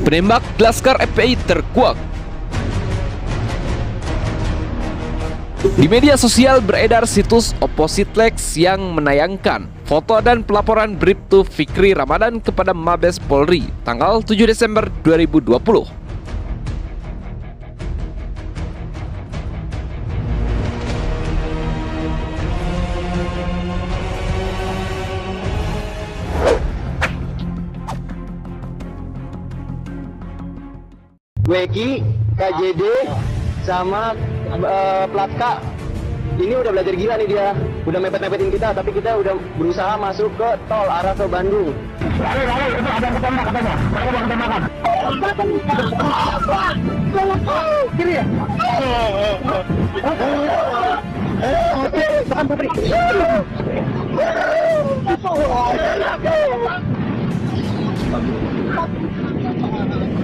Penembak Laskar FPI terkuak. Di media sosial beredar situs Oppositlex yang menayangkan foto dan pelaporan Bribtu Fikri Ramadan kepada Mabes Polri tanggal 7 Desember 2020. Weki, KJD, sama Platka. Ini udah belajar gila nih dia. Udah mepet-mepetin kita, tapi kita udah berusaha masuk ke tol arah ke Bandung. Lalu, itu ada ketembak katanya. Mereka mau ketembakan. Kiri ya? Tahan Putri.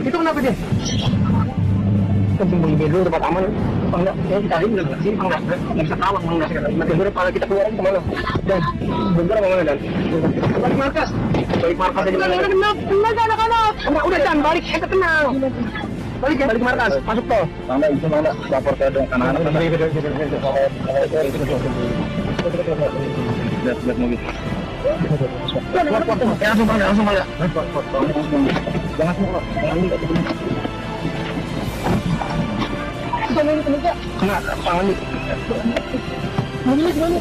Itu kenapa dia? Kita sembunyi dulu tempat aman. Enggak, tadi udah nggak sih, enggak bisa kawang, enggak. Nanti kalau kita keluar kemana? Dan bentar kemana dan? Balik markas. Balik markas aja. Kenal anak-anak. Enggak, udah jangan balik, kita kenal. Balik ya, balik markas, masuk tol. Mana itu mana? Lapor ke anak-anak. Lihat mobil. Langsung balik. Jangan semua. Kena tangan nih.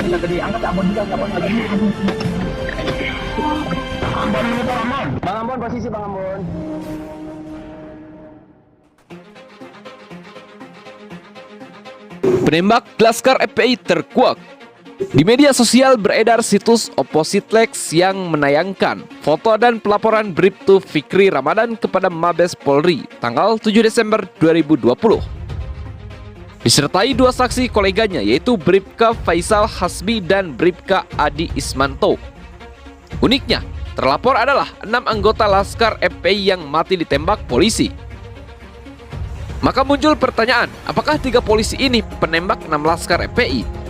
Kita tadi angkat abon juga, abon lagi. Bang Ambon posisi Bang Ambon. Penembak Laskar FPI terkuak. Di media sosial beredar situs Oppositlex yang menayangkan foto dan pelaporan Bribtu Fikri Ramadan kepada Mabes Polri tanggal 7 Desember 2020. Disertai dua saksi koleganya yaitu Bribka Faisal Hasbi dan Bribka Adi Ismanto. Uniknya, terlapor adalah 6 anggota Laskar FPI yang mati ditembak polisi. Maka muncul pertanyaan, apakah 3 polisi ini penembak 6 Laskar FPI?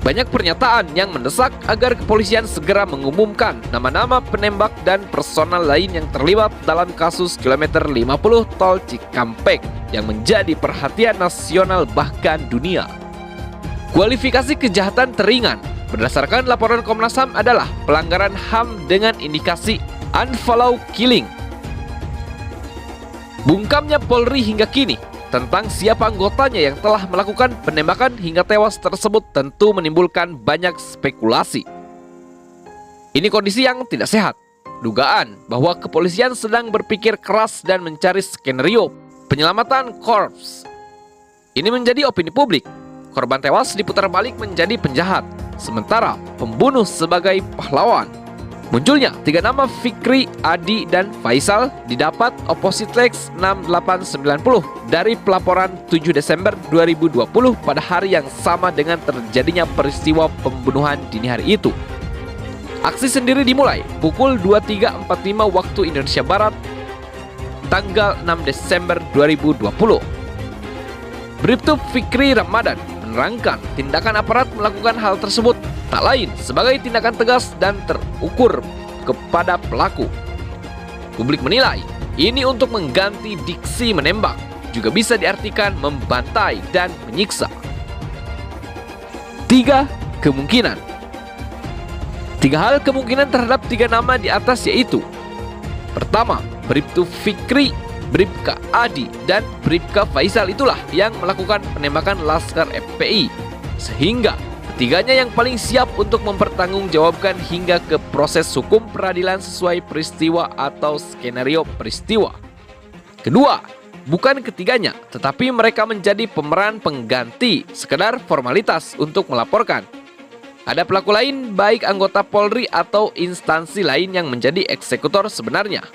Banyak pernyataan yang mendesak agar kepolisian segera mengumumkan nama-nama penembak dan personal lain yang terlibat dalam kasus kilometer 50 tol Cikampek yang menjadi perhatian nasional bahkan dunia. Kualifikasi kejahatan teringan berdasarkan laporan Komnas HAM adalah pelanggaran HAM dengan indikasi unfollow killing. Bungkamnya Polri hingga kini tentang siapa anggotanya yang telah melakukan penembakan hingga tewas tersebut tentu menimbulkan banyak spekulasi. Ini kondisi yang tidak sehat. Dugaan bahwa kepolisian sedang berpikir keras dan mencari skenario penyelamatan korps. Ini menjadi opini publik. Korban tewas diputar balik menjadi penjahat, sementara pembunuh sebagai pahlawan. Munculnya 3 nama Fikri, Adi, dan Faisal didapat Oppositlex 6890 dari pelaporan 7 Desember 2020 pada hari yang sama dengan terjadinya peristiwa pembunuhan dini hari itu. Aksi sendiri dimulai pukul 23.45 waktu Indonesia Barat, tanggal 6 Desember 2020. Bribtu Fikri Ramadan menerangkan tindakan aparat melakukan hal tersebut tak lain sebagai tindakan tegas dan terukur kepada pelaku. Publik menilai ini untuk mengganti diksi menembak, juga bisa diartikan membantai dan menyiksa. 3 kemungkinan. 3 hal kemungkinan terhadap 3 nama di atas yaitu: pertama, Bribtu Fikri, Bribka Adi, dan Bribka Faisal itulah yang melakukan penembakan Laskar FPI, sehingga ketiganya yang paling siap untuk mempertanggungjawabkan hingga ke proses hukum peradilan sesuai peristiwa atau skenario peristiwa. Kedua, bukan ketiganya, tetapi mereka menjadi pemeran pengganti sekedar formalitas untuk melaporkan. Ada pelaku lain, baik anggota Polri atau instansi lain yang menjadi eksekutor sebenarnya.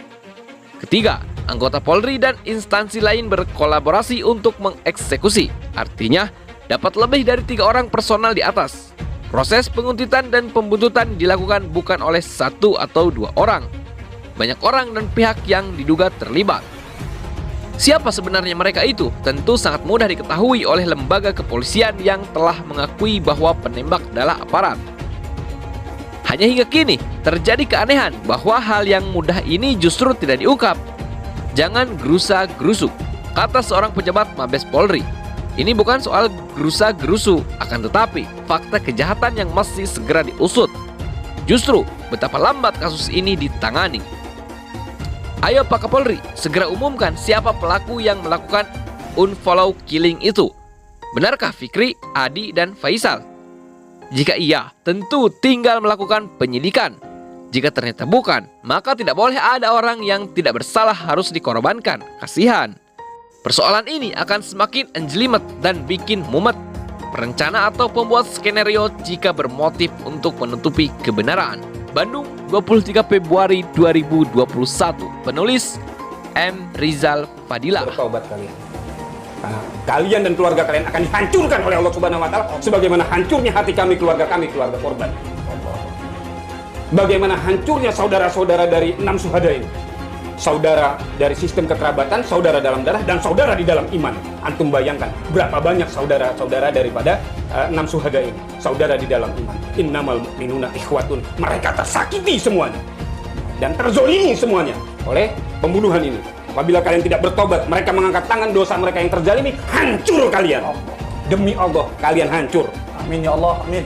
Ketiga, anggota Polri dan instansi lain berkolaborasi untuk mengeksekusi. Artinya, dapat lebih dari 3 orang personal di atas. Proses penguntitan dan pembuntutan dilakukan bukan oleh 1 atau 2 orang. Banyak orang dan pihak yang diduga terlibat. Siapa sebenarnya mereka itu? Tentu sangat mudah diketahui oleh lembaga kepolisian yang telah mengakui bahwa penembak adalah aparat. Hanya hingga kini terjadi keanehan bahwa hal yang mudah ini justru tidak diungkap. Jangan gerusa-gerusu, kata seorang pejabat Mabes Polri. Ini bukan soal gerusa-gerusu, akan tetapi fakta kejahatan yang mesti segera diusut. Justru betapa lambat kasus ini ditangani. Ayo Pak Kapolri, segera umumkan siapa pelaku yang melakukan unfollow killing itu. Benarkah Fikri, Adi, dan Faisal? Jika iya, tentu tinggal melakukan penyidikan. Jika ternyata bukan, maka tidak boleh ada orang yang tidak bersalah harus dikorbankan. Kasihan. Persoalan ini akan semakin menjelimet dan bikin mumet. Perencana atau pembuat skenario jika bermotif untuk menutupi kebenaran. Bandung, 23 Februari 2021. Penulis M. Rizal Fadilah. Bertobat kalian. Karena kalian dan keluarga kalian akan dihancurkan oleh Allah Subhanahu wa taala sebagaimana hancurnya hati kami, keluarga korban. Bagaimana hancurnya saudara-saudara dari 6 syuhada ini. Saudara dari sistem kekerabatan, saudara dalam darah, dan saudara di dalam iman. Antum bayangkan berapa banyak saudara-saudara daripada 6 syuhada ini. Saudara di dalam iman. Innamal mu'minuna ikhwatun. Mereka tersakiti semuanya. Dan terzolimi semuanya oleh pembunuhan ini. Apabila kalian tidak bertobat, mereka mengangkat tangan, dosa mereka yang terzalimi, hancur kalian. Demi Allah, kalian hancur. Amin ya Allah, amin.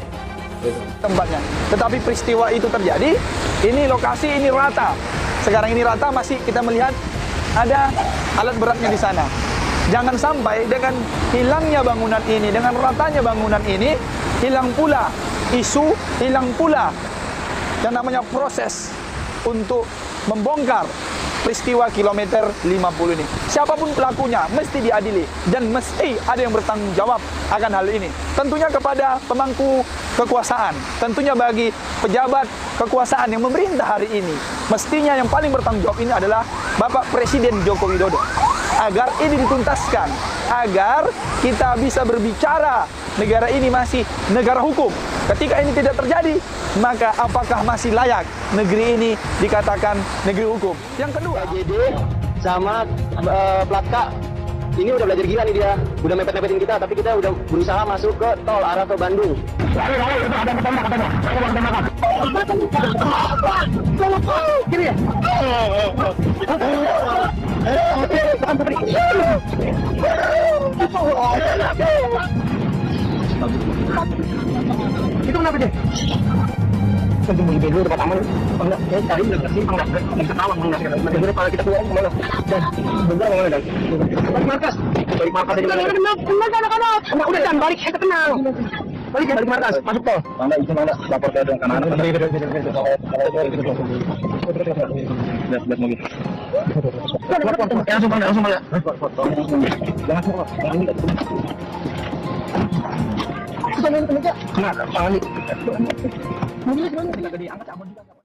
Tempatnya. Tetapi peristiwa itu terjadi, ini lokasi ini rata. Sekarang ini rata, masih kita melihat ada alat beratnya di sana. Jangan sampai dengan hilangnya bangunan ini, dengan ratanya bangunan ini, hilang pula isu, hilang pula yang namanya proses untuk membongkar peristiwa kilometer 50 ini. Siapapun pelakunya mesti diadili dan mesti ada yang bertanggung jawab akan hal ini. Tentunya kepada pemangku kekuasaan, tentunya bagi pejabat kekuasaan yang memerintah hari ini. Mestinya yang paling bertanggung jawab ini adalah Bapak Presiden Joko Widodo. Agar ini dituntaskan, agar kita bisa berbicara negara ini masih negara hukum. Ketika ini tidak terjadi, maka apakah masih layak negeri ini dikatakan negeri hukum? Yang kedua, JD sama Platka ini udah belajar gila nih dia, udah mepet-mepetin kita, tapi kita udah berusaha masuk ke tol arah ke Bandung. Kiri ya? Itu kenapa dia? Tentu mau dulu tempat aman, enggak? Saya cari udah simpang, enggak bisa tawang, enggak. Bagaimana kalau kita keluar kemana? Dan bener kemana dan? Balik markas aja. Anak-anak. Udah jangan balik, kita kenal. Balik markas, masuk tol. Anda izin Anda lapor ke dengan kanan. Lihat mobil. Langsung balik. Jangan semua. Kita main ke meja. Kenapa? Tangan nih. Mobilnya gimana? Kita diangkat cabut juga.